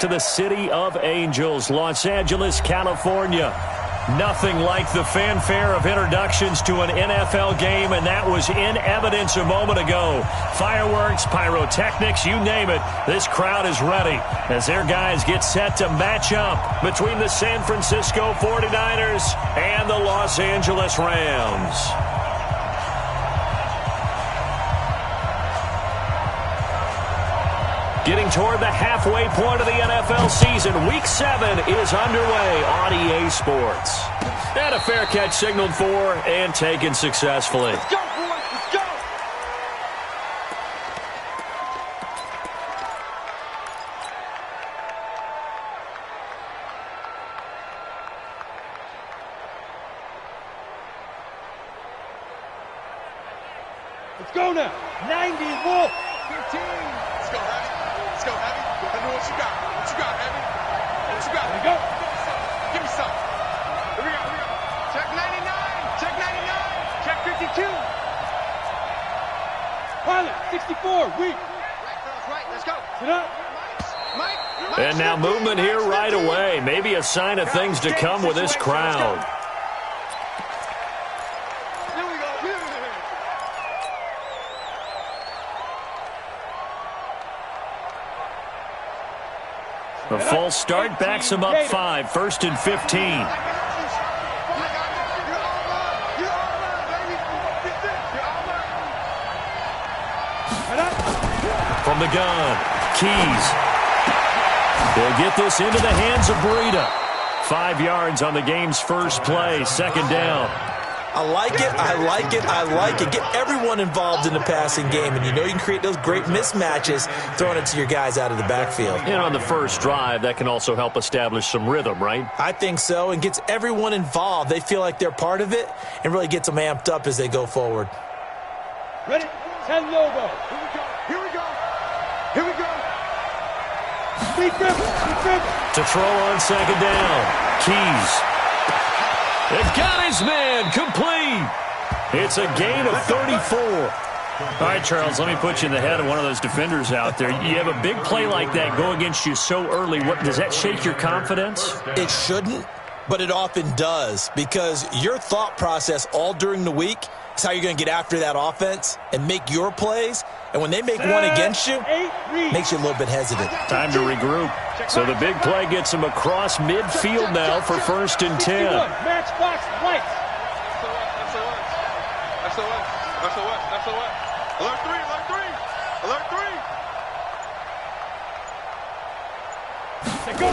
To the City of Angels, Los Angeles, California. Nothing like the fanfare of introductions to an NFL game, and that was in evidence a moment ago. Fireworks, pyrotechnics, you name it. This crowd is ready as their guys get set to match up between the San Francisco 49ers and the Los Angeles Rams. Getting toward the halfway point of the NFL season, Week 7 is underway on EA Sports. And a fair catch signaled for and taken successfully. Let's go, boys. Let's go. Let's go now. 90, Wolf. 15. Let's go, Heavy. Let's go, Heavy. I know what you got. What you got, Heavy? What you got? There you go. Give me some. Here we go. Here we go. Check 99. Check 99. Check 52. Pilot, 64. Weak. Right. Let's go. Sit up. Mike. And now movement here right away. Maybe a sign of things to come with this crowd. A false start backs him up 5, 1st and 15. From the gun, Keys. They'll get this into the hands of Breida. 5 yards on the game's first play, 2nd down. I like it, I like it, I like it. Get everyone involved in the passing game, and you know you can create those great mismatches throwing it to your guys out of the backfield. And on the first drive, that can also help establish some rhythm, right? I think so, and gets everyone involved. They feel like they're part of it, and really gets them amped up as they go forward. Ready? 10 logo. Here we go. Here we go. Here we go. Speed grip. To throw on 2nd down. Keys. They've got his man complete. It's a gain of 34. All right, Charles, let me put you in the head of one of those defenders out there. You have a big play like that go against you so early. Does that shake your confidence? It shouldn't, but it often does, because your thought process all during the week is how you're going to get after that offense and make your plays. And when they make one against you, makes you a little bit hesitant. Time to regroup. So the big play gets him across midfield now for 1st and 10. Matchbox lights. SOS. Alert 3. Go.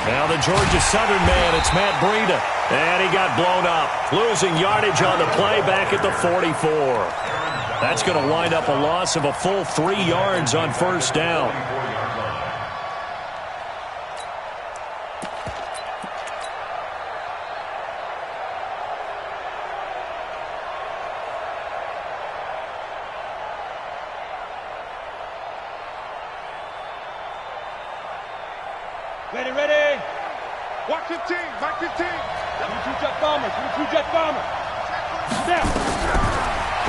Now the Georgia Southern man, it's Matt Breida. And he got blown up. Losing yardage on the play back at the 44. That's going to wind up a loss of a full 3 yards on 1st down. Ready. Watch 15. Mike 15. 22 jet bombers. Down.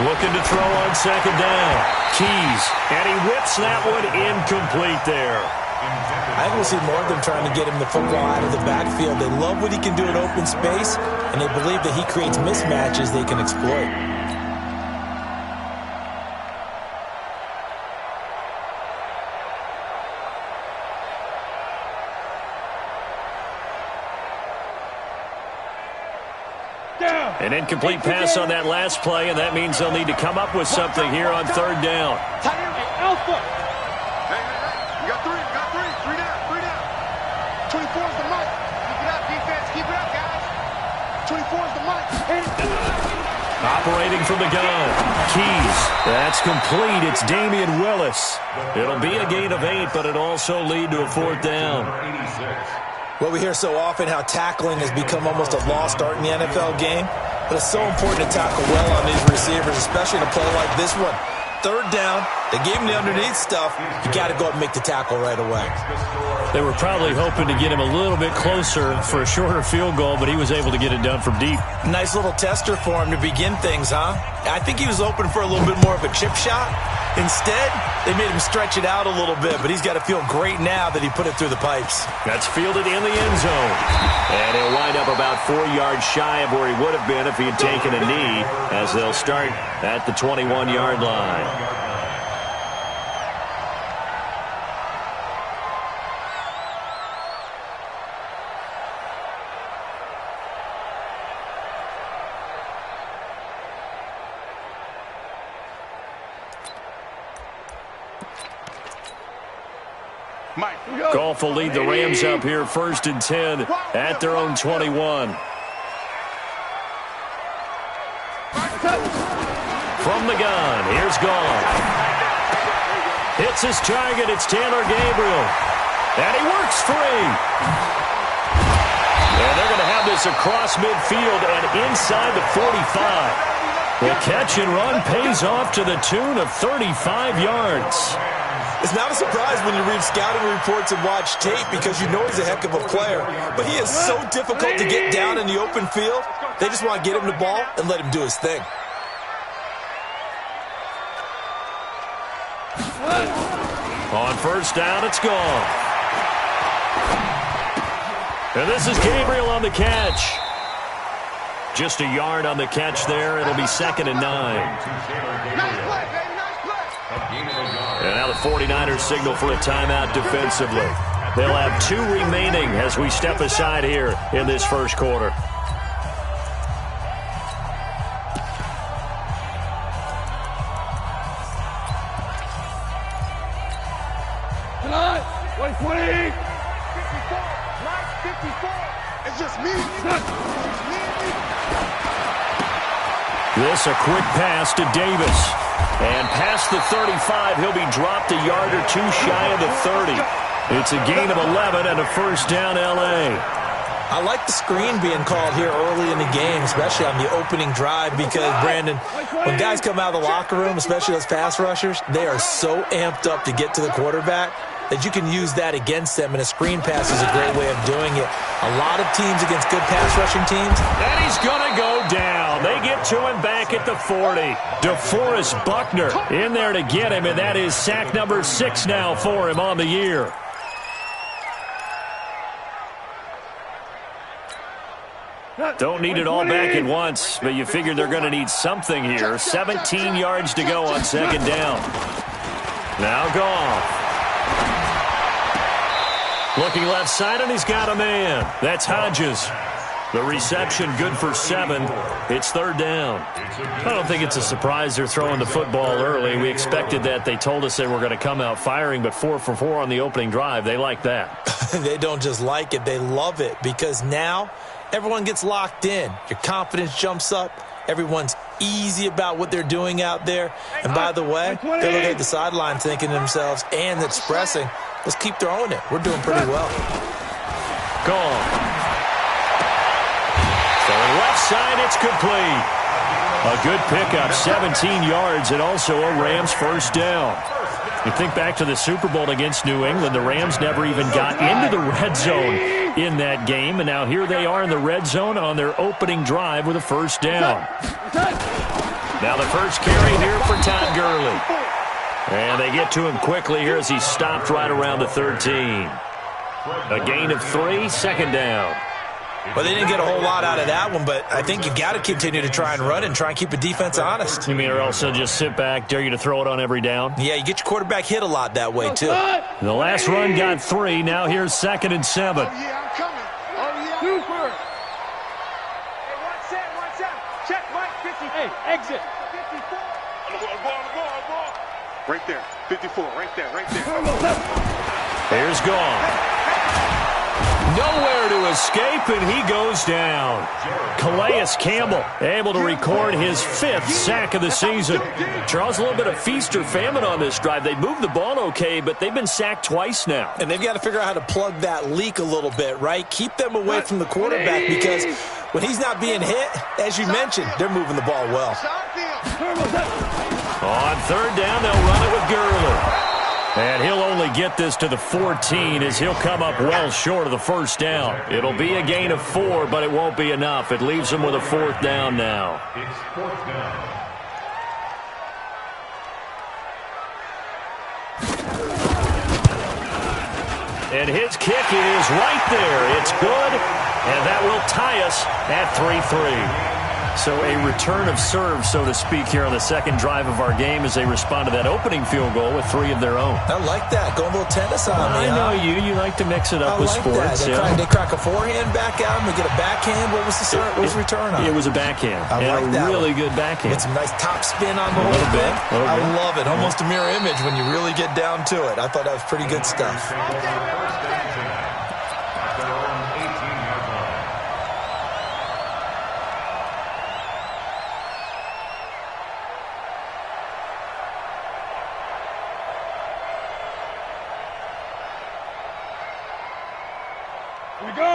Looking to throw on 2nd down. Keys. And he whips that one incomplete there. I think we'll see more of them trying to get him the football out of the backfield. They love what he can do in open space, and they believe that he creates mismatches they can exploit. An incomplete pass on that last play, and that means they'll need to come up with something here on 3rd down. Alpha. You got 3 down. 24 is the mic. Keep it up, defense. Keep it up, guys. 24 is the mic. Operating from the gun. Keys. That's complete. It's Damian Willis. It'll be a gain of 8, but it'll also lead to a 4th down. Well, we hear so often how tackling has become almost a lost art in the NFL game, but it's so important to tackle well on these receivers, especially in a play like this one. 3rd down, they gave him the underneath stuff. You got to go up and make the tackle right away. They were probably hoping to get him a little bit closer for a shorter field goal, but he was able to get it done from deep. Nice little tester for him to begin things, huh? I think he was hoping for a little bit more of a chip shot. Instead, They made him stretch it out a little bit, but he's got to feel great now that he put it through the pipes. That's fielded in the end zone. And he'll wind up about 4 yards shy of where he would have been if he had taken a knee, as they'll start at the 21-yard line. Goff will lead the Rams up here 1st and 10 at their own 21. From the gun, here's Goff. Hits his target, it's Taylor Gabriel. And he works free. And they're going to have this across midfield and inside the 45. The catch and run pays off to the tune of 35 yards. It's not a surprise when you read scouting reports and watch tape because you know he's a heck of a player. But he is so difficult to get down in the open field. They just want to get him the ball and let him do his thing. On 1st down, it's gone. And this is Gabriel on the catch. Just a yard on the catch there. It'll be 2nd and 9. And now the 49ers signal for a timeout defensively. They'll have 2 remaining as we step aside here in this first quarter. Tonight, 2020. 54. It's just me. This a quick pass to Davis. And past the 35, he'll be dropped a yard or 2 shy of the 30. It's a gain of 11 and a 1st down L.A. I like the screen being called here early in the game, especially on the opening drive, because, Brandon, when guys come out of the locker room, especially those pass rushers, they are so amped up to get to the quarterback that you can use that against them, and a screen pass is a great way of doing it. A lot of teams against good pass rushing teams. And he's going to go down. They get to him back at the 40. DeForest Buckner in there to get him, and that is sack number 6 now for him on the year. Don't need it all back at once, but you figure they're going to need something here. 17 yards to go on 2nd down. Now Goff. Looking left side, and he's got a man. That's Hodges. The reception good for 7. It's 3rd down. I don't think it's a surprise they're throwing the football early. We expected that. They told us they were going to come out firing, but 4 for 4 on the opening drive. They like that. They don't just like it. They love it because now everyone gets locked in. Your confidence jumps up. Everyone's easy about what they're doing out there. And by the way, they're looking at the sideline thinking to themselves and expressing, let's keep throwing it. We're doing pretty well. Gone. So left side, it's complete. A good pickup, 17 yards, and also a Rams 1st down. You think back to the Super Bowl against New England, the Rams never even got into the red zone in that game, and now here they are in the red zone on their opening drive with a 1st down. Now the first carry here for Todd Gurley. And they get to him quickly here as he stopped right around the 13. A gain of 3, 2nd down. Well, they didn't get a whole lot out of that one, but I think you got to continue to try and run and try and keep the defense honest. You mean or else they'll just sit back, dare you to throw it on every down? Yeah, you get your quarterback hit a lot that way, too. The last run got 3. Now here's 2nd and 7. Oh, yeah, I'm coming. Oh, yeah. Super. Hey, one set. Check, Mike, 50. Hey, exit. 54. On the ball. Right there. 54, right there. Here's gone. Nowhere to escape, and he goes down. Calais Campbell able to record his 5th sack of the season. Charles, a little bit of feast or famine on this drive. They moved the ball okay, but they've been sacked twice now. And they've got to figure out how to plug that leak a little bit, right? Keep them away from the quarterback because when he's not being hit, as you mentioned, they're moving the ball well. On 3rd down, they'll run it with Gurley. And he'll only get this to the 14 as he'll come up well short of the 1st down. It'll be a gain of 4, but it won't be enough. It leaves him with a 4th down now. It's 4th down. And his kick is right there. It's good, and that will tie us at 3-3. So a return of serve, so to speak, here on the second drive of our game as they respond to that opening field goal with 3 of their own. I like that. Going a little tennis on me. I know you. You like to mix it up with sports. They crack a forehand back out and we get a backhand. What was the start? What was the return on? It was a backhand. I like that. Really good backhand. With some nice top spin on the whole thing. I love it. Almost a mirror image when you really get down to it. I thought that was pretty good stuff.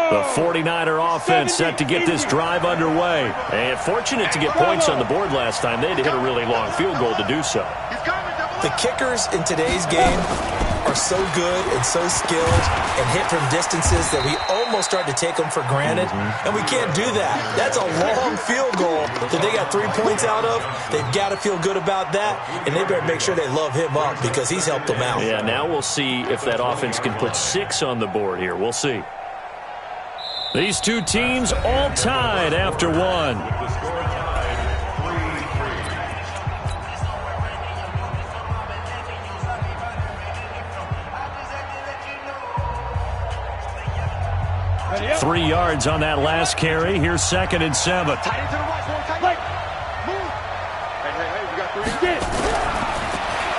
The 49er offense set to get this drive underway. And fortunate to get points on the board last time. They had to hit a really long field goal to do so. The kickers in today's game are so good and so skilled and hit from distances that we almost start to take them for granted. And we can't do that. That's a long field goal that they got 3 points out of. They've got to feel good about that, and they better make sure they love him up because he's helped them out. Yeah, now we'll see if that offense can put 6 on the board here. We'll see. These two teams all tied after one. Ready, 3 yards on that last carry. Here's 2nd and 7. Tight into the right. Move. Hey, we got 3.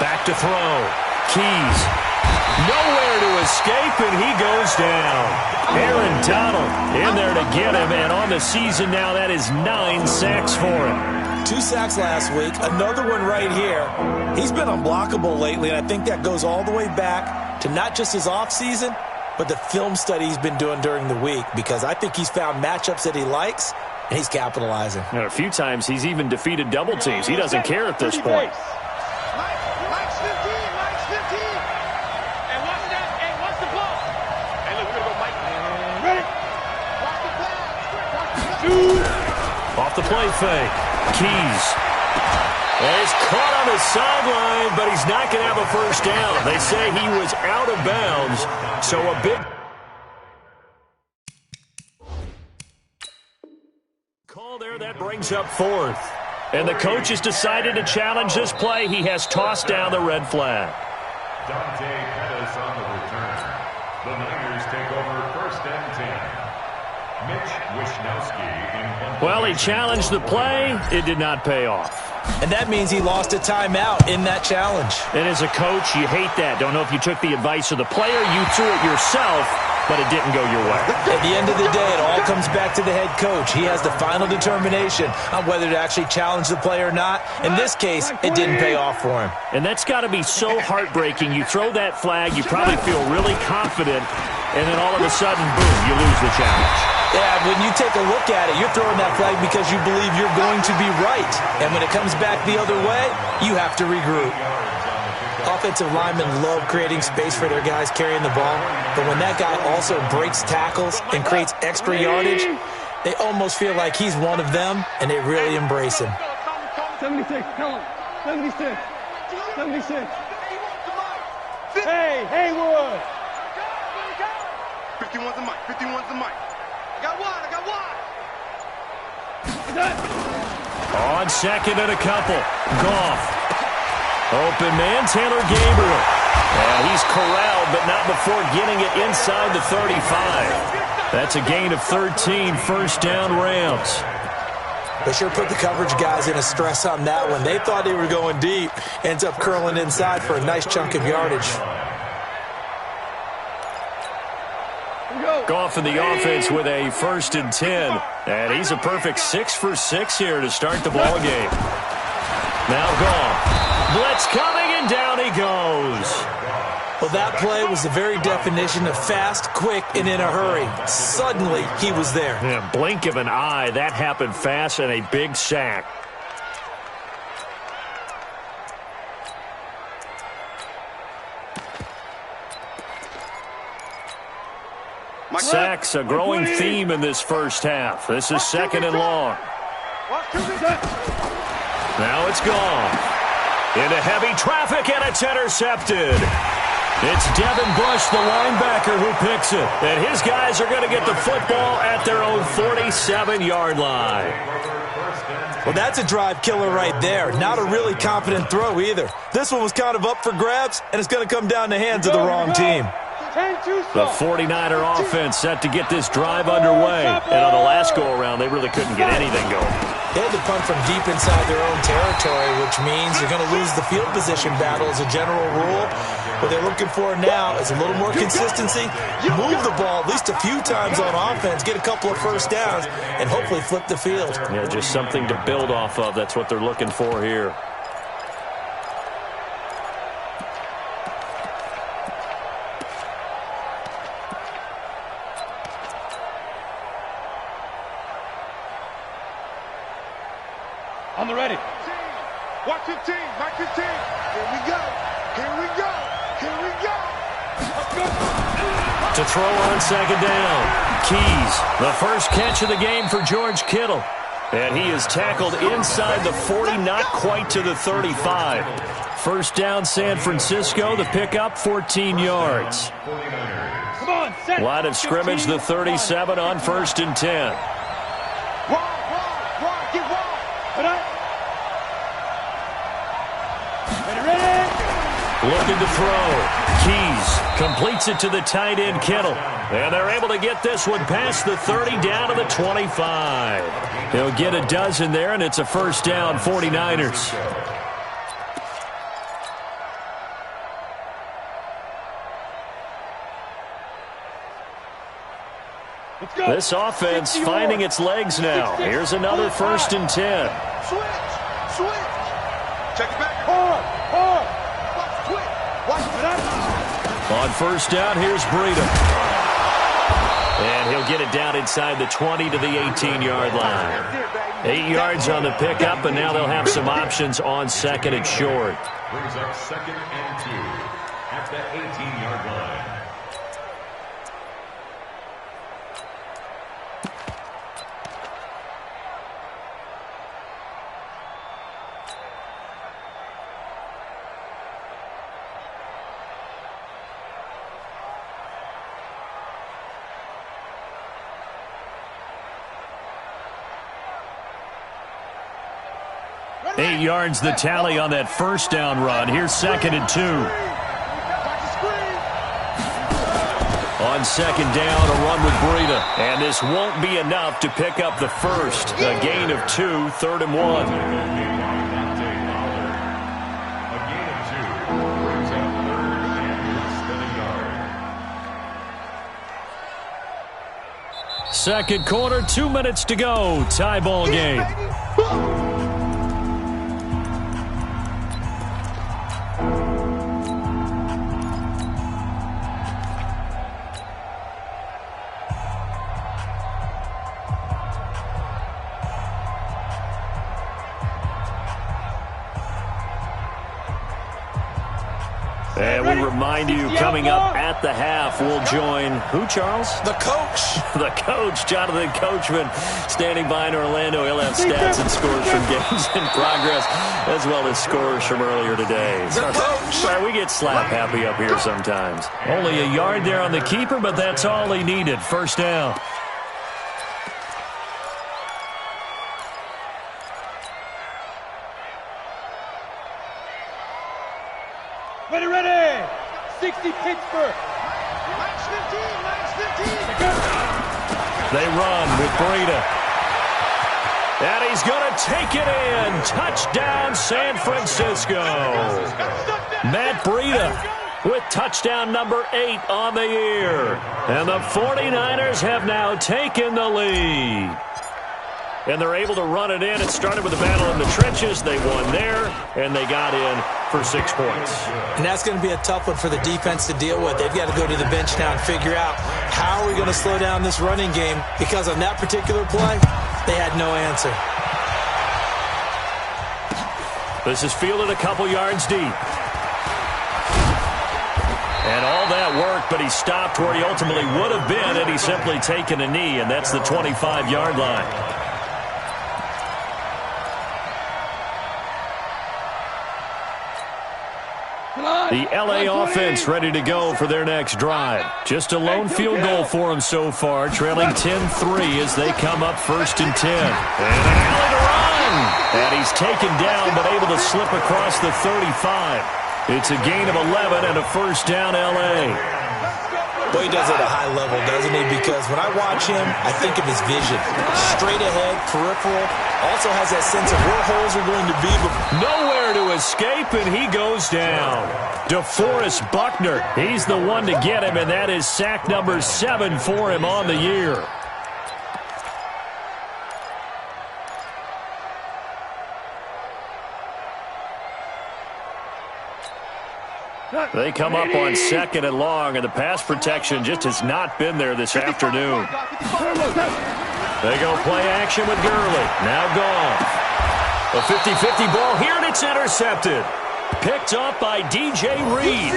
Back to throw. Keys. Nowhere to escape, and he goes down. Aaron Donald in there to get him, and on the season now, that is 9 sacks for him. 2 sacks last week, another one right here. He's been unblockable lately, and I think that goes all the way back to not just his offseason, but the film study he's been doing during the week, because I think he's found matchups that he likes, and he's capitalizing. And a few times he's even defeated double teams. He doesn't care at this point. Off the play fake. Keys. And he's caught on the sideline, but he's not going to have a first down. They say he was out of bounds, so a big call there. That brings up 4th. And the coach has decided to challenge this play. He has tossed down the red flag. Dante Pettis on the return. The Niners take over 1st and 10. Mitch Wishnowsky. Well, he challenged the play. It did not pay off. And that means he lost a timeout in that challenge. And as a coach, you hate that. Don't know if you took the advice of the player, you threw it yourself, but it didn't go your way. At the end of the day, it all comes back to the head coach. He has the final determination on whether to actually challenge the play or not. In this case, it didn't pay off for him. And that's got to be so heartbreaking. You throw that flag, you probably feel really confident, and then all of a sudden, boom, you lose the challenge. Yeah, when you take a look at it, you're throwing that flag because you believe you're going to be right. And when it comes back the other way, you have to regroup. Offensive linemen love creating space for their guys carrying the ball. But when that guy also breaks tackles and creates extra yardage, they almost feel like he's one of them, and they really embrace him. 76, tell him. 76. 76. Hey, Haywood. 51's the mic. 51's the mic. I got one. On 2nd and a couple. Goff. Open man, Taylor Gabriel. And he's corralled, but not before getting it inside the 35. That's a gain of 13, 1st down Rams. They sure put the coverage guys in a stress on that one. They thought they were going deep. Ends up curling inside for a nice chunk of yardage. Goff in the offense with a 1st and 10. And he's a perfect 6 for 6 here to start the ball game. Now Goff. Blitz coming, and down he goes. Well, that play was the very definition of fast, quick, and in a hurry. Suddenly, he was there. Yeah, blink of an eye. That happened fast, and a big sack. Sacks, a growing theme in this first half. This is 2nd and long. Now it's gone. Into heavy traffic, and it's intercepted. It's Devin Bush, the linebacker, who picks it. And his guys are going to get the football at their own 47-yard line. Well, that's a drive killer right there. Not a really competent throw either. This one was kind of up for grabs, and it's going to come down the hands of the wrong team. The 49er offense set to get this drive underway. And on the last go-around, they really couldn't get anything going. They had to punt from deep inside their own territory, which means you're going to lose the field position battle as a general rule. What they're looking for now is a little more consistency. Move the ball at least a few times on offense, get a couple of first downs, and hopefully flip the field. Yeah, just something to build off of. That's what they're looking for here. On the ready. Watch 15. Mark 15. Here we go. Here we go. Here we go. Let's go. To throw on second down. Keys, the first catch of the game for George Kittle. And he is tackled inside the 40, not quite to the 35. First down, San Francisco. The pickup, 14 yards. Come on, set. Line of scrimmage, the 37 on 1st and 10. Get wide. Looking to throw. Keys completes it to the tight end, Kittle. And they're able to get this one past the 30 down to the 25. They'll get a dozen there, and it's a first down, 49ers. This offense finding its legs now. Here's another 1st and 10. Switch. Check it back. On first down, here's Breida. And he'll get it down inside the 20 to the 18-yard line. 8 yards on the pickup, and now they'll have some options on 2nd and short. Brings up 2nd and 2 at the 18-yard line. Eight yards the tally on that first down run. Here's 2nd and 2. On 2nd down, a run with Breida. And this won't be enough to pick up the first. A gain of 2, 3rd and 1. A gain of 2 brings up 3rd and less than a yard. Second quarter, 2 minutes to go. Tie ball game. And we remind you, coming up at the half, we'll join who, Charles? The coach. The coach, Jonathan Coachman, standing by in Orlando. He'll have stats and scores from games in progress, as well as scores from earlier today. The coach. Sorry, we get slap happy up here sometimes. Only a yard there on the keeper, but that's all he needed. First down. Ready. 60 Pittsburgh. Lines 15. They run with Breida. And he's going to take it in. Touchdown, San Francisco. Matt Breida with touchdown number 8 on the year. And the 49ers have now taken the lead. And they're able to run it in. It started with a battle in the trenches. They won there, and they got in for 6 points. And that's going to be a tough one for the defense to deal with. They've got to go to the bench now and figure out how are we going to slow down this running game, because on that particular play, they had no answer. This is fielded a couple yards deep. And all that work, but he stopped where he ultimately would have been had he simply taken a knee, and that's the 25-yard line. Come on. The LA offense ready to go for their next drive. Just a lone field goal for them so far, trailing 10-3 as they come up 1st and 10. And an alley to run. And he's taken down but able to slip across the 35. It's a gain of 11 and a 1st down LA. Well, he does it at a high level, doesn't he? Because when I watch him, I think of his vision. Straight ahead, peripheral. Also has that sense of where holes are going to be. But nowhere to escape, and he goes down. DeForest Buckner, he's the one to get him, and that is sack number 7 for him on the year. They come up on 2nd and long, and the pass protection just has not been there this afternoon. They go play action with Gurley. Now Goff. A 50-50 ball here, and it's intercepted. Picked up by DJ Reed.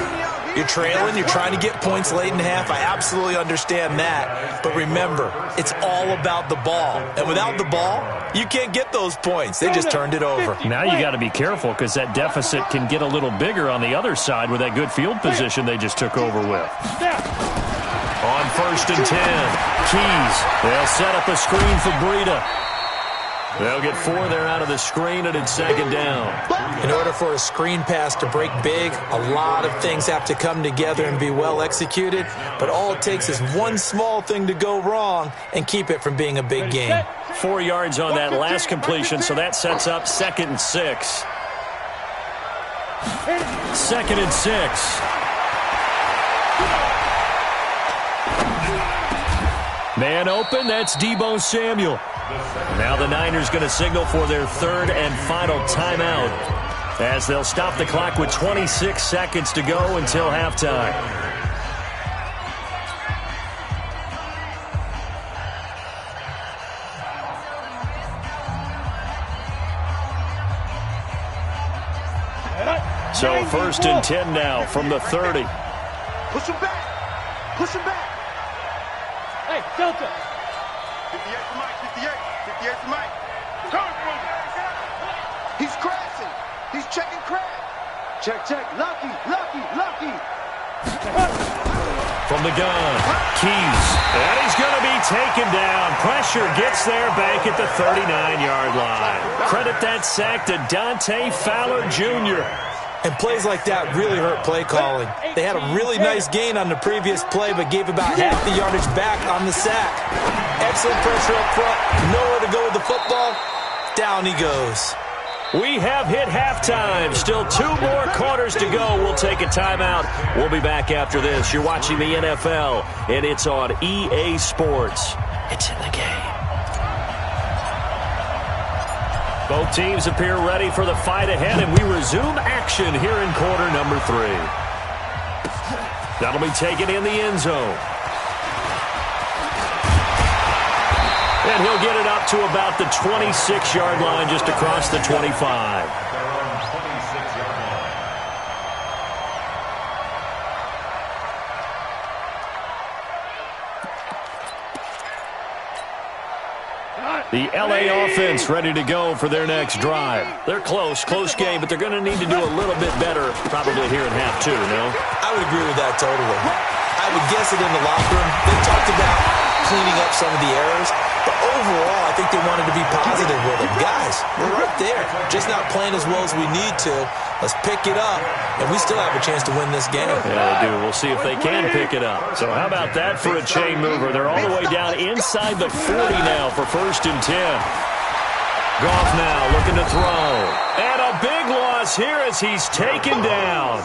You're trailing, you're trying to get points late in half. I absolutely understand that. But remember, it's all about the ball. And without the ball, you can't get those points. They just turned it over. Now you got to be careful because that deficit can get a little bigger on the other side with that good field position they just took over with. On 1st and 10, Keys. They'll set up a screen for Breida. They'll get 4 there out of the screen, and it's 2nd down. In order for a screen pass to break big, a lot of things have to come together and be well executed, but all it takes is one small thing to go wrong and keep it from being a big gain. 4 yards on that last completion, so that sets up 2nd and 6. 2nd and 6. Man open, that's Deebo Samuel. Now the Niners going to signal for their 3rd and final timeout as they'll stop the clock with 26 seconds to go until halftime. So 1st and 10 now from the 30. Push him back. Push him back. Hey, Delta. 58 for Mike. 58 for Mike. He's crashing. He's checking crash. Check. Lucky. From the gun, Keys. And he's going to be taken down. Pressure gets there back at the 39-yard line. Credit that sack to Dante Fowler Jr. And plays like that really hurt play calling. They had a really nice gain on the previous play, but gave about half the yardage back on the sack. Excellent pressure up front. Nowhere to go with the football. Down he goes. We have hit halftime. Still 2 more quarters to go. We'll take a timeout. We'll be back after this. You're watching the NFL, and it's on EA Sports. It's in the game. Both teams appear ready for the fight ahead, and we resume action here in quarter number 3. That'll be taken in the end zone. And he'll get it up to about the 26-yard line, just across the 25. The LA offense ready to go for their next drive. They're close game, but they're going to need to do a little bit better probably here in half 2, no? I would agree with that totally. I would guess it in the locker room. They talked about cleaning up some of the errors, but overall, I think they wanted to be positive with them. Guys, we're right there, just not playing as well as we need to. Let's pick it up, and we still have a chance to win this game. Yeah, they do. We'll see if they can pick it up. So how about that for a chain mover? They're all the way down inside the 40 now for 1st and 10. Goff now looking to throw. And a big loss here as he's taken down.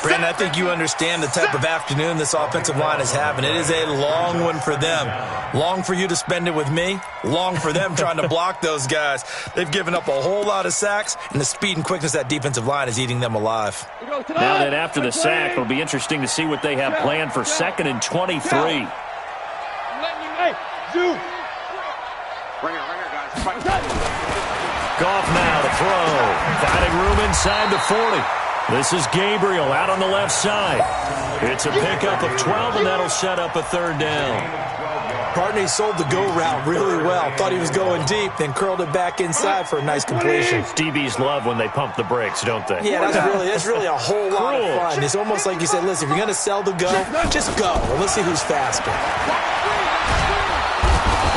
Brandon, I think you understand the type of afternoon this offensive line is having. It is a long one for them. Long for you to spend it with me. Long for them trying to block those guys. They've given up a whole lot of sacks, and the speed and quickness of that defensive line is eating them alive. Now that after the sack, it'll be interesting to see what they have planned for 2nd and 23. Hey, Zoo. Right here, guys. Goff now to throw. Finding room inside the 40. This is Gabriel out on the left side. It's a pickup of 12, and that'll set up a third down. Partner sold the go route really well. Thought he was going deep, then curled it back inside for a nice completion. DBs love when they pump the brakes, don't they? Yeah, that's really a whole lot of fun. It's almost like you said, listen, if you're going to sell the go, just go. And let's see who's faster.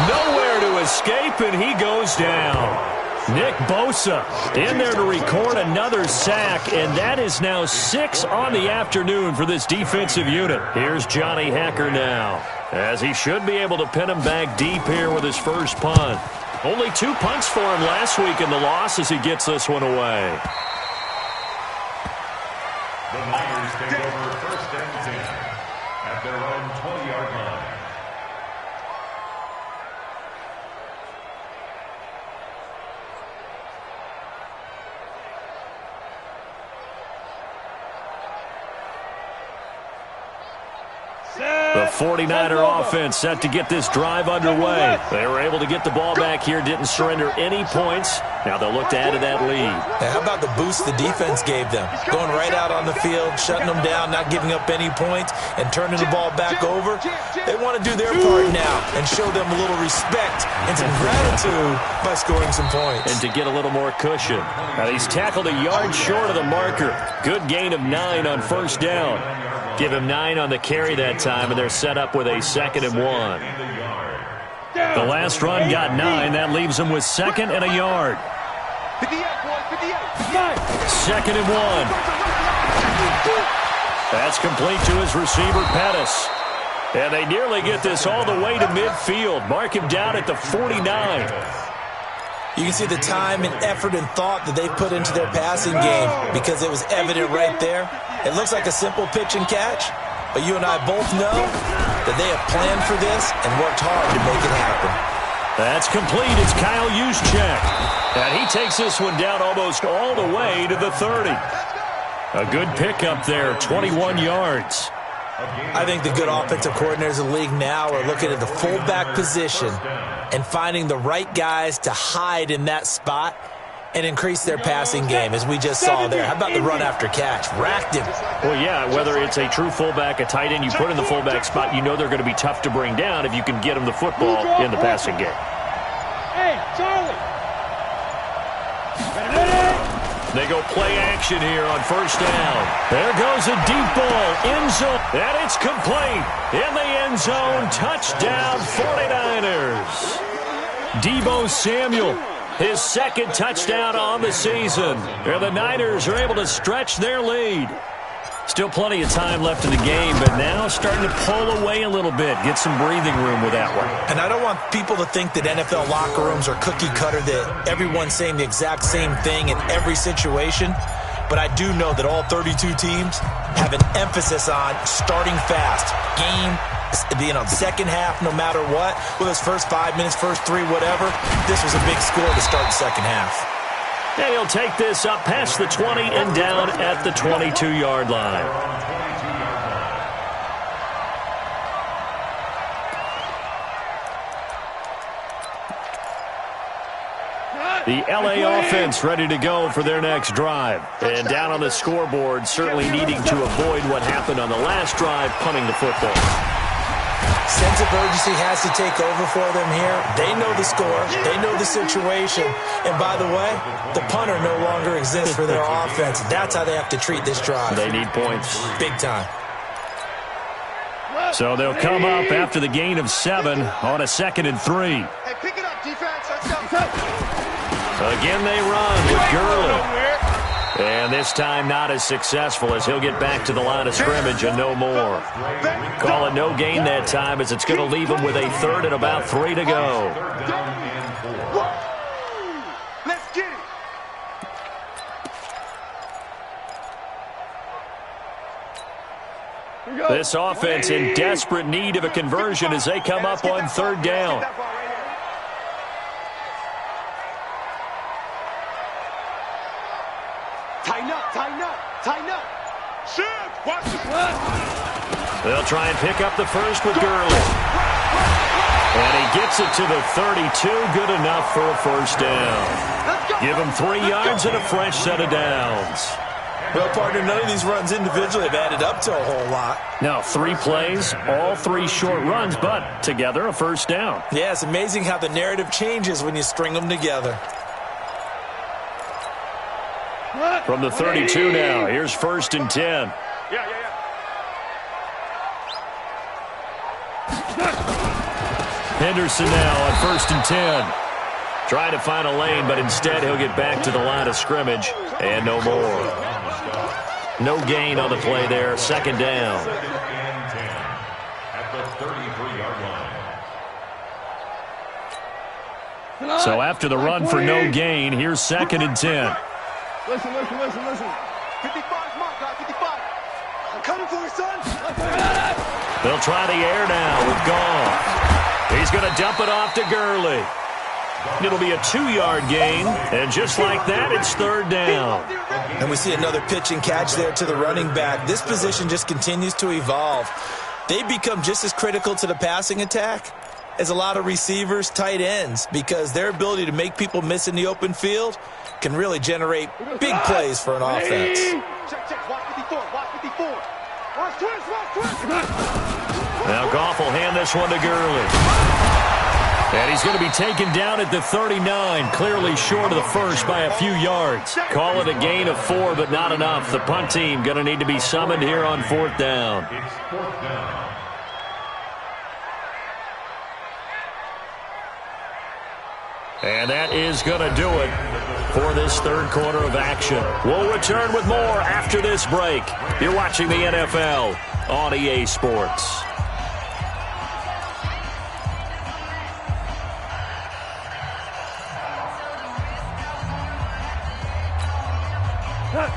Nowhere to escape, and he goes down. Nick Bosa in there to record another sack, and that is now 6 on the afternoon for this defensive unit. Here's Johnny Hecker now, as he should be able to pin him back deep here with his first punt. Only 2 punts for him last week in the loss as he gets this one away. The Niners take over first and 10 at their own 20-yard line. The 49er offense set to get this drive underway. They were able to get the ball back here, didn't surrender any points. Now they'll look to add to that lead. Now, how about the boost the defense gave them? Going right out on the field, shutting them down, not giving up any points, and turning the ball back over. They want to do their part now and show them a little respect and some gratitude by scoring some points. And to get a little more cushion. Now he's tackled a yard short of the marker. Good gain of 9 on first down. Give him 9 on the carry that time, and they're set up with a 2nd and 1. The last run got 9. That leaves them with 2nd and a yard. 2nd and 1. That's complete to his receiver, Pettis. And they nearly get this all the way to midfield. Mark him down at the 49. You can see the time and effort and thought that they put into their passing game because it was evident right there. It looks like a simple pitch and catch, but you and I both know that they have planned for this and worked hard to make it happen. That's complete. It's Kyle Juszczyk. And he takes this one down almost all the way to the 30. A good pickup there, 21 yards. I think the good offensive coordinators in the league now are looking at the fullback position and finding the right guys to hide in that spot and increase their passing game, as we just saw there. How about the run after catch? Racked him. Well, yeah, whether it's a true fullback, a tight end, you put in the fullback spot, you know they're going to be tough to bring down if you can get them the football in the passing game. Hey, Charlie. They go play action here on first down. There goes a deep ball, end zone, and it's complete. In the end zone, touchdown 49ers. Deebo Samuel, his 2nd touchdown on the season. And the Niners are able to stretch their lead. Still plenty of time left in the game, but now starting to pull away a little bit, get some breathing room with that one. And I don't want people to think that NFL locker rooms are cookie cutter, that everyone's saying the exact same thing in every situation. But I do know that all 32 teams have an emphasis on starting fast. Game being on second half no matter what. Whether it's first 5 minutes, first 3, whatever. This was a big score to start the second half. And he'll take this up past the 20 and down at the 22-yard line. The LA offense ready to go for their next drive. And down on the scoreboard, certainly needing to avoid what happened on the last drive, punting the football. Sense of urgency has to take over for them here. They know the score. They know the situation. And by the way, the punter no longer exists for their offense. That's how they have to treat this drive. They need points. Big time. So they'll come up after the gain of 7 on a 2nd and 3. Hey, pick it up, defense. Let's go. Again they run with Gurley. And this time not as successful as he'll get back to the line of scrimmage and no more. Call it no gain that time as it's going to leave him with a 3rd and about 3 to go. Let's get it. This offense in desperate need of a conversion as they come up on 3rd down. Tighten up. Shift. Watch the front. They'll try and pick up the first with Gurley. And he gets it to the 32. Good enough for a first down. Give him 3 yards and a fresh set of downs. Well, partner, none of these runs individually have added up to a whole lot. Now, 3 plays, all 3 short runs, but together a first down. Yeah, it's amazing how the narrative changes when you string them together. From the 32 now, here's 1st and 10. Henderson now on 1st and 10. Trying to find a lane, but instead he'll get back to the line of scrimmage, and no more. No gain on the play there, 2nd down. At the 33-yard line. So after the run for no gain, here's 2nd and 10. Listen. 55, come on, guy, 55. I'm coming for you, son. They'll try the air now with Goff. He's going to dump it off to Gurley. It'll be a 2-yard gain, and just like that, it's 3rd down. And we see another pitch and catch there to the running back. This position just continues to evolve. They become just as critical to the passing attack as a lot of receivers, tight ends, because their ability to make people miss in the open field can really generate big plays for an offense. Check, watch 54, watch 54. Watch twist. Now Goff will hand this one to Gurley. And he's going to be taken down at the 39, clearly short of the first by a few yards. Call it a gain of 4, but not enough. The punt team going to need to be summoned here on 4th down. It's 4th down. And that is going to do it for this 3rd quarter of action. We'll return with more after this break. You're watching the NFL on EA Sports.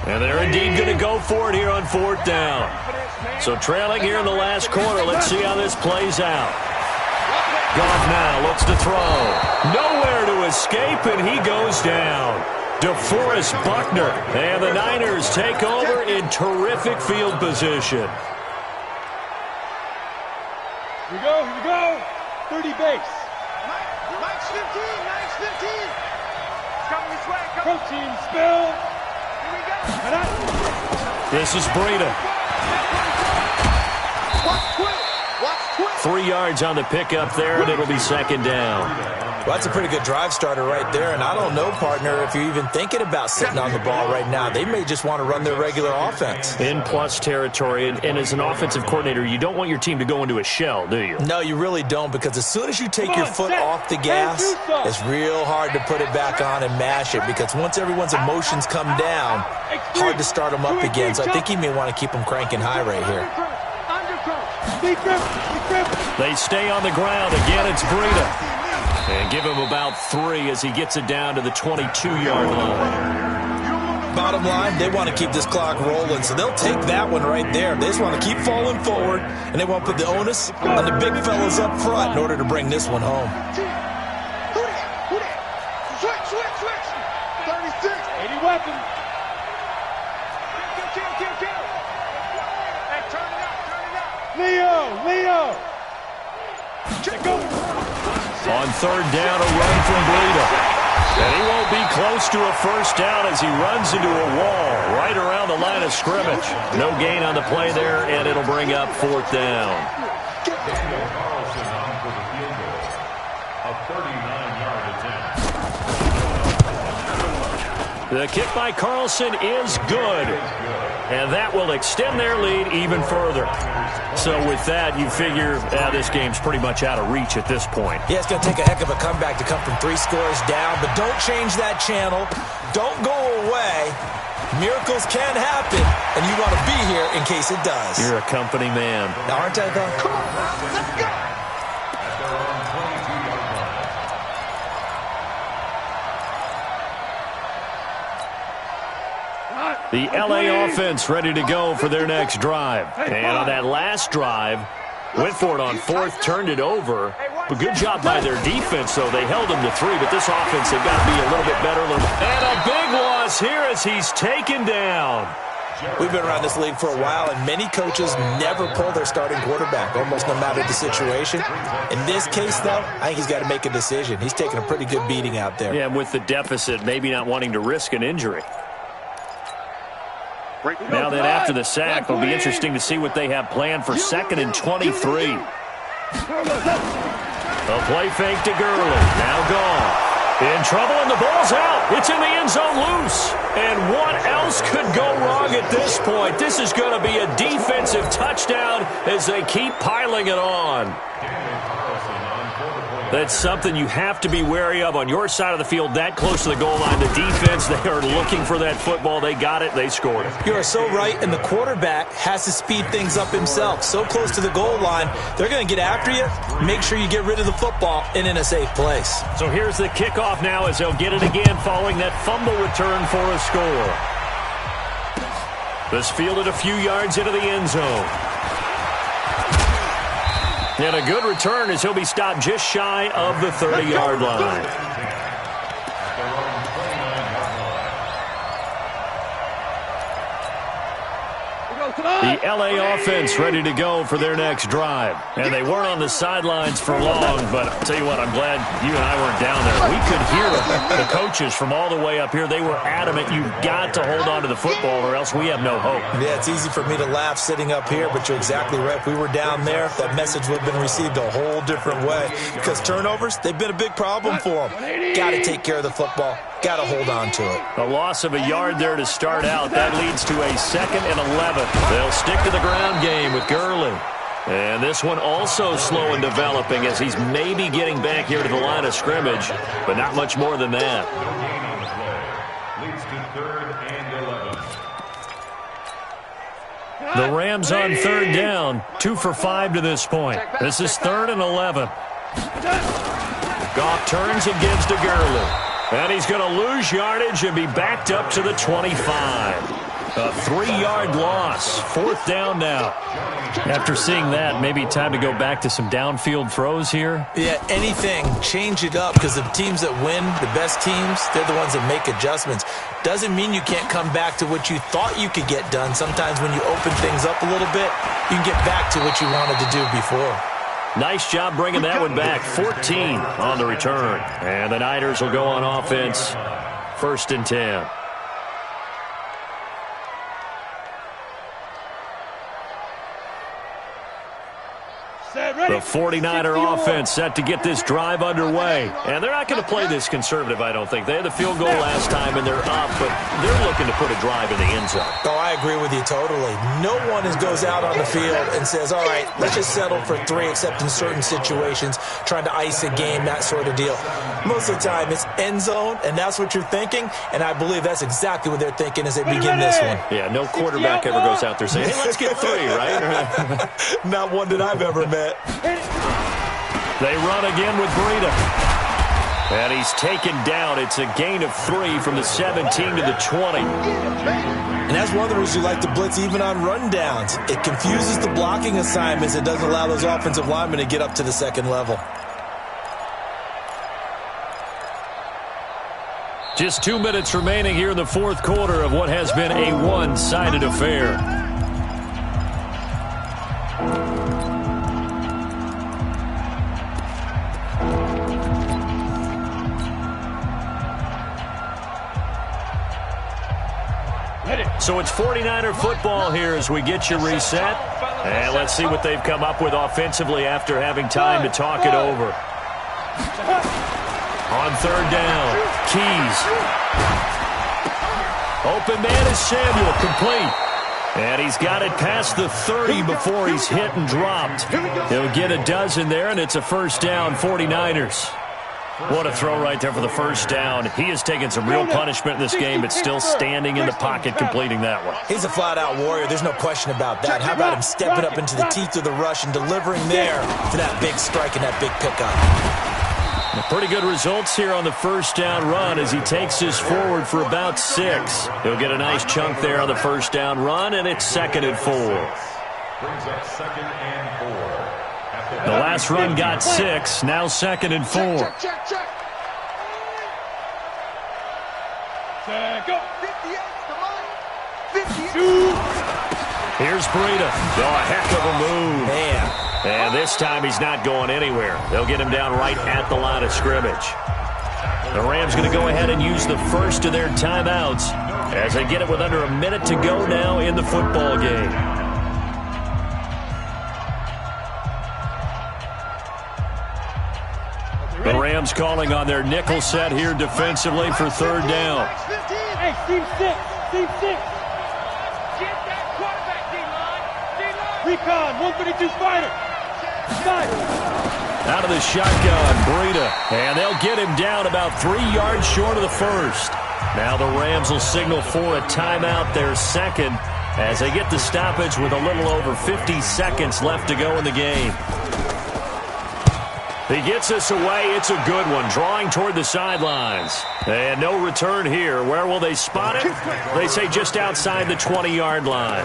And they're indeed going to go for it here on 4th down. So trailing here in the last quarter, let's see how this plays out. Goff now looks to throw. Nowhere to escape, and he goes down. DeForest Buckner. And the Niners take over in terrific field position. Here we go. 30 base. Mike's 15. It's coming this way. Protein spill. Here we go. This is Breida. Watch twist. 3 yards on the pickup there, and it'll be 2nd down. Well, that's a pretty good drive starter right there, and I don't know, partner, if you're even thinking about sitting on the ball right now. They may just want to run their regular offense. In plus territory, and as an offensive coordinator, you don't want your team to go into a shell, do you? No, you really don't, because as soon as you take your foot off the gas, it's real hard to put it back on and mash it, because once everyone's emotions come down, hard to start them up again. So I think he may want to keep them cranking high right here. They stay on the ground. Again, it's Breida. And give him about 3 as he gets it down to the 22-yard line. Bottom line, they want to keep this clock rolling, so they'll take that one right there. They just want to keep falling forward, and they want to put the onus on the big fellas up front in order to bring this one home. Who that? Switch. 36. 80 weapons. Kill. Hey, turn it up. Leo. Check go. On 3rd down, a run from Breida. And he won't be close to a first down as he runs into a wall right around the line of scrimmage. No gain on the play there, and it'll bring up 4th down. Daniel Carlson on for the field goal. A 39-yard attempt. The kick by Carlson is good. And that will extend their lead even further. So with that, you figure this game's pretty much out of reach at this point. Yeah, it's going to take a heck of a comeback to come from 3 scores down, but don't change that channel. Don't go away. Miracles can happen, and you want to be here in case it does. You're a company man. Aren't I, though? Come on, let's go. At their own 22-yard line. The LA offense ready to go for their next drive. And on that last drive, went for it on 4th, turned it over. But good job by their defense, though. They held them to 3, but this offense, they've got to be a little bit better. And a big loss here as he's taken down. We've been around this league for a while, and many coaches never pull their starting quarterback, almost no matter the situation. In this case, though, I think he's got to make a decision. He's taking a pretty good beating out there. Yeah, and with the deficit, maybe not wanting to risk an injury. Now then, after the sack, it'll be interesting to see what they have planned for 2nd and 23. A play fake to Gurley. Now gone. In trouble, and the ball's out. It's in the end zone loose. And what else could go wrong at this point? This is going to be a defensive touchdown as they keep piling it on. That's something you have to be wary of on your side of the field, that close to the goal line. The defense, they are looking for that football. They got it. They scored it. You are so right, and the quarterback has to speed things up himself. So close to the goal line, they're going to get after you. Make sure you get rid of the football and in a safe place. So here's the kickoff now as they'll get it again following that fumble return for a score. This fielded a few yards into the end zone. And a good return as he'll be stopped just shy of the 30-yard line. The LA offense ready to go for their next drive. And they weren't on the sidelines for long, but I'll tell you what, I'm glad you and I weren't down there. We could hear the coaches from all the way up here. They were adamant, you've got to hold on to the football or else we have no hope. Yeah, it's easy for me to laugh sitting up here, but you're exactly right. If we were down there, that message would have been received a whole different way. Because turnovers, they've been a big problem for them. Got to take care of the football. Got to hold on to it. A loss of a yard there to start out. That leads to a 2nd and 11. They'll stick to the ground game with Gurley. And this one also slow in developing as he's maybe getting back here to the line of scrimmage, but not much more than that. Leads to 3rd and 11. The Rams on 3rd down, 2 for 5 to this point. This is 3rd and 11. Goff turns and gives to Gurley. And he's going to lose yardage and be backed up to the 25. A 3-yard loss. 4th down now. After seeing that, maybe time to go back to some downfield throws here. Yeah, anything. Change it up because the teams that win, the best teams, they're the ones that make adjustments. Doesn't mean you can't come back to what you thought you could get done. Sometimes when you open things up a little bit, you can get back to what you wanted to do before. Nice job bringing that one back. 14 on the return. And the Niners will go on offense. 1st and 10. The 49er offense set to get this drive underway. And they're not going to play this conservative, I don't think. They had the field goal last time, and they're up, but they're looking to put a drive in the end zone. Oh, I agree with you totally. No one goes out on the field and says, all right, let's just settle for 3, except in certain situations, trying to ice a game, that sort of deal. Most of the time, it's end zone, and that's what you're thinking, and I believe that's exactly what they're thinking as they begin this one. Yeah, no quarterback ever goes out there saying, hey, let's get 3, right? Not one that I've ever met. They run again with Breida. And he's taken down. It's a gain of 3 from the 17 to the 20. And that's one of the reasons you like to blitz even on rundowns. It confuses the blocking assignments. It doesn't allow those offensive linemen to get up to the 2nd level. Just 2 minutes remaining here in the 4th quarter of what has been a one-sided affair. So it's 49er football here as we get you reset. And let's see what they've come up with offensively after having time to talk it over. On 3rd down, Keys. Open man is Samuel, complete. And he's got it past the 30 before he's hit and dropped. He'll get a dozen there, and it's a 1st down, 49ers. What a throw right there for the 1st down. He has taken some real punishment in this game, but still standing in the pocket completing that one. He's a flat-out warrior. There's no question about that. How about him stepping up into the teeth of the rush and delivering there for that big strike and that big pickup? Pretty good results here on the 1st down run as he takes this forward for about 6. He'll get a nice chunk there on the 1st down run, and it's 2nd and 4. Brings up 2nd and 4. The last run got 6, now 2nd and 4. Check. Go. 58, come on. 52. Here's Breida. Oh, a heck of a move. Man. And this time he's not going anywhere. They'll get him down right at the line of scrimmage. The Rams going to go ahead and use the first of their timeouts as they get it with under a minute to go now in the football game. The Rams calling on their nickel set here defensively for third down. Hey, Steve 6. Steve 6. Get that quarterback, D-line. Recon, 132 fighter. Out of the shotgun, Breida. And they'll get him down about 3 yards short of the first. Now the Rams will signal for a timeout, their second, as they get the stoppage with a little over 50 seconds left to go in the game. He gets this away. It's a good one, drawing toward the sidelines. And no return here. Where will they spot it? They say just outside the 20-yard line.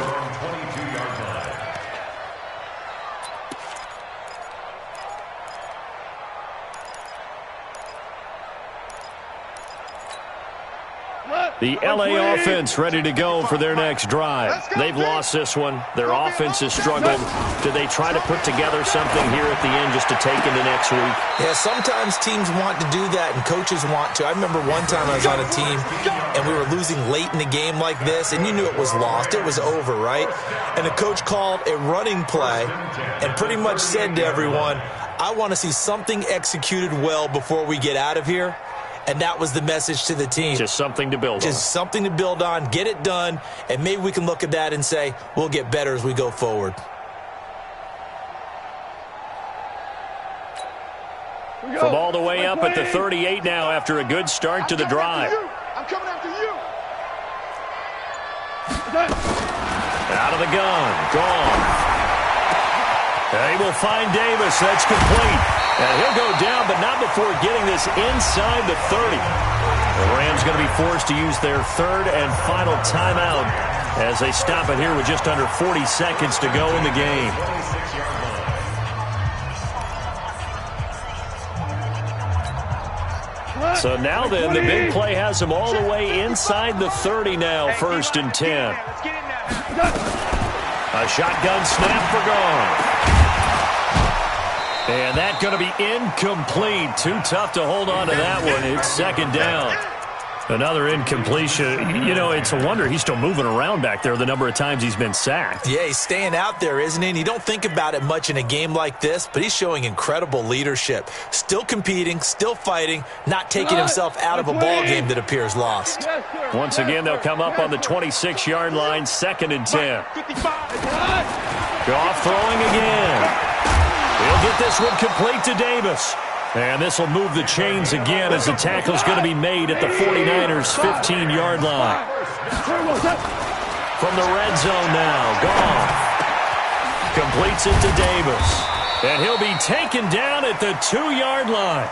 The LA offense ready to go for their next drive. They've lost this one. Their offense has struggled. Do they try to put together something here at the end just to take into next week? Yeah, sometimes teams want to do that and coaches want to. I remember one time I was on a team and we were losing late in a game like this, and you knew it was lost. It was over, right? And the coach called a running play and pretty much said to everyone, I want to see something executed well before we get out of here. And that was the message to the team. Just something to build on. Just something to build on, get it done, and maybe we can look at that and say, we'll get better as we go forward. From all the way up at the 38 now after a good start to the drive. I'm coming after you. Out of the gun. Gone. They will find Davis. That's complete. And he'll go down, but not before getting this inside the 30. The Rams going to be forced to use their third and final timeout as they stop it here with just under 40 seconds to go in the game. So now then, the big play has them all the way inside the 30 now, first and 10. A shotgun snap for gone. And that's going to be incomplete. Too tough to hold on to that one. It's second down. Another incompletion. You know, it's a wonder he's still moving around back there the number of times he's been sacked. Yeah, he's staying out there, isn't he? And you don't think about it much in a game like this, but he's showing incredible leadership. Still competing, still fighting, not taking himself out of a ball game that appears lost. Once again, they'll come up on the 26-yard line, second and 10. Goff throwing again. He'll get this one complete to Davis. And this will move the chains again as the tackle's going to be made at the 49ers' 15-yard line. From the red zone now, Goff completes it to Davis. And he'll be taken down at the 2-yard line.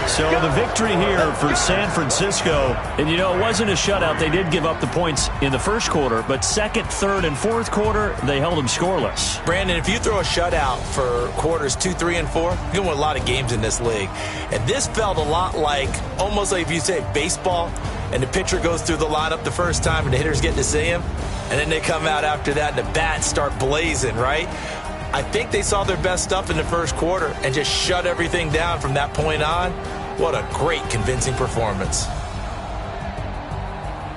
So the victory here for San Francisco. And, you know, it wasn't a shutout. They did give up the points in the first quarter. But second, third, and fourth quarter, they held them scoreless. Brandon, if you throw a shutout for quarters 2, 3, and 4, you're going to win a lot of games in this league. And this felt a lot like, almost like if you say baseball, and the pitcher goes through the lineup the first time and the hitters get to see him. And then they come out after that and the bats start blazing, right? I think they saw their best stuff in the first quarter and just shut everything down from that point on. What a great, convincing performance.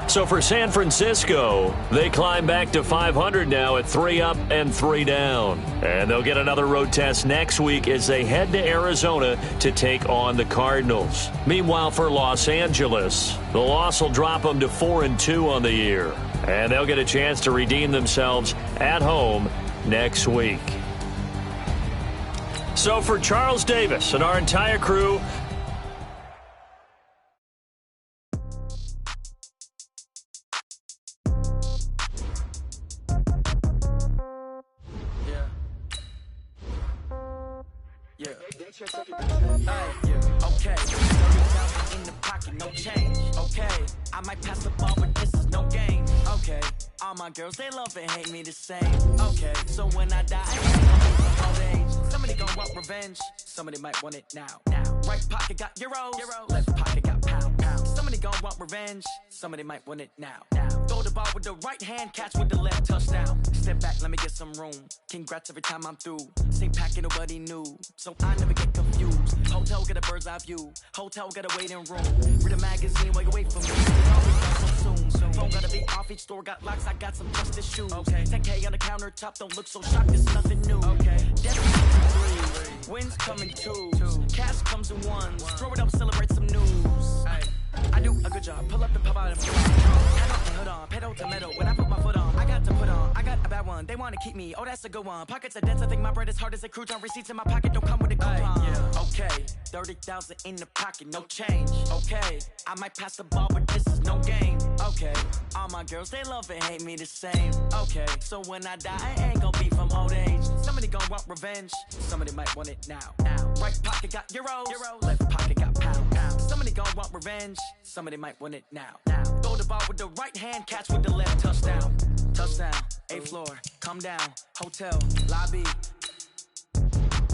So for San Francisco, they climb back to 500 now at 3 up and 3 down. And they'll get another road test next week as they head to Arizona to take on the Cardinals. Meanwhile, for Los Angeles, the loss will drop them to 4-2 on the year. And they'll get a chance to redeem themselves at home next week. So for Charles Davis and our entire crew, okay. In the pocket, no change. Okay, I might pass the ball, but this is no game. Okay, all my girls, they love and hate me the same. Okay, so when I die, old age, somebody gon' want revenge. Somebody might want it now. Right pocket got euros, left pocket got pound. Somebody gon' want revenge. Somebody might want it now. Throw the ball with the right hand, catch with the left, touchdown. Step back, let me get some room. Congrats every time I'm through. Same packet, nobody knew, so I never get confused. Hotel, get a bird's eye view. Hotel, get a waiting room. Read a magazine while you wait for me. So soon. Phone gotta be off, each store got locks, I got some justice shoes. Okay. 10K on the countertop, don't look so shocked, it's nothing new. Okay. Death 3, wins come in 2s, cash comes in 1s. Throw it up, celebrate some news. Ay. I do a good job, pull up and pop out and pull out. Head up and hood on, pedal to metal. When I put my foot on, I got to put on. I got a bad one, they wanna keep me, oh that's a good one. Pockets are dense, I think my bread is hard as a crouton. Receipts in my pocket don't come with a coupon. Yeah. Okay, 30,000 in the pocket, no change. Okay, I might pass the ball, but this is no game. Okay, all my girls, they love and hate me the same. Okay, so when I die, I ain't gonna be from old age. Somebody gon' want revenge, somebody might want it now. Right pocket got euros, left pocket got pounds. Somebody gon' want revenge, somebody might want it now. Throw the ball with the right hand, catch with the left, touchdown. Touchdown, 8th floor, come down, hotel, lobby.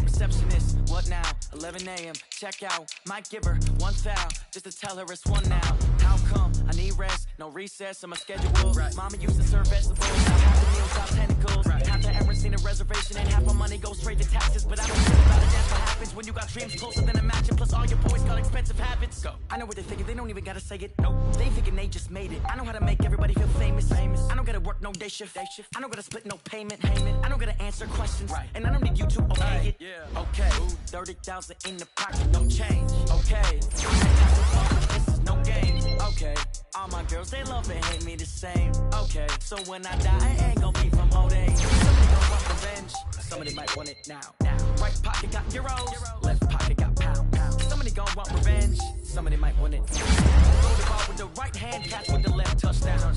Receptionist, what now? 11 a.m., check out. Might give her one foul, just to tell her it's one now. How come? I need rest, no recess on my schedule. Right. Mama used to serve vegetables, now half the meals, top tentacles. Right. Half the errands seen a reservation, and half my money goes straight to taxes. But I don't care about it, that's what happens when you got dreams closer than imagine. Plus all your boys got expensive habits. Go. I know what they're thinking, they don't even gotta say it. Nope. They thinking they just made it. I know how to make everybody feel famous. I don't gotta work no day shift. I don't gotta split no payment. I don't gotta answer questions. Right. And I don't need you to okay it. Yeah. Okay, 30,000 in the pocket, no change. Okay, this is no game. Okay, all my girls, they love and hate me the same. Okay, so when I die, I ain't gon' be from old age. Somebody gon' want revenge, somebody might want it now. Right pocket got euros, left pocket got pounds. Somebody gon' want revenge, somebody might want it now. Throw the ball with the right hand, catch with the left, touchdown.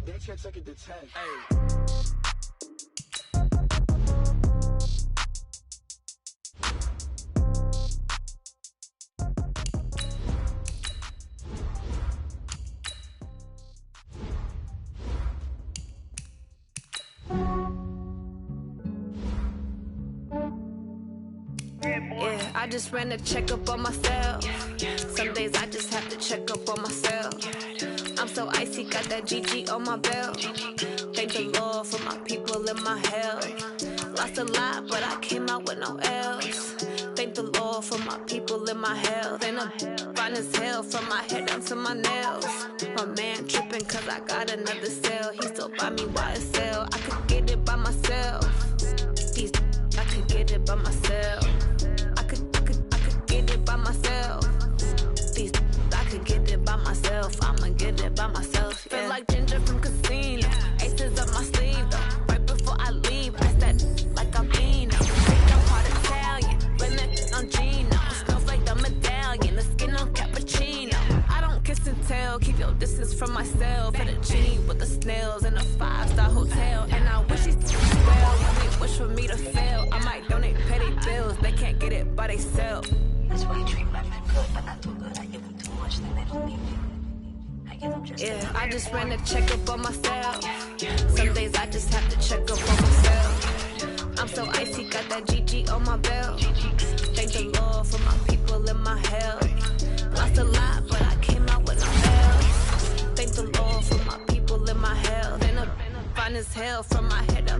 They can't take it to 10. Hey. Yeah, I just ran a checkup on myself. Some days I just have to check up on myself. I'm so icy, got that GG on my belt. Thank the Lord for my people and my health. Lost a lot, but I came out with no L's. Thank the Lord for my people and my health. And I'm fine as hell from my head down to my nails. My man tripping cause I got another cell. He still buy me YSL. I could get it by myself. I could get it by myself. I could get it by myself. I could get it by myself. I'ma get it by myself. Yeah. Feel like Ginger from Casino. Aces up my sleeve though. Right before I leave, I said like I'm Beano. I'm part Italian, blame it on Gino. Snowflake the medallion, the skin on cappuccino. I don't kiss and tell, keep your distance from myself. At a G with the snails in a 5-star hotel. And I wish he's well when they wish for me to fail. I might donate petty bills, they can't get it by themselves. That's why you treat my men good, but not too good. I give them too much, then they don't need me. I give them just yeah, I just ran a checkup on myself. Some days I just have to check up on myself. I'm so icy, got that GG on my belt. Thank the Lord for my people and my health. Lost a lot, but I came out with no L's. Thank the Lord for my people and my health. And I'm fine as hell from my head up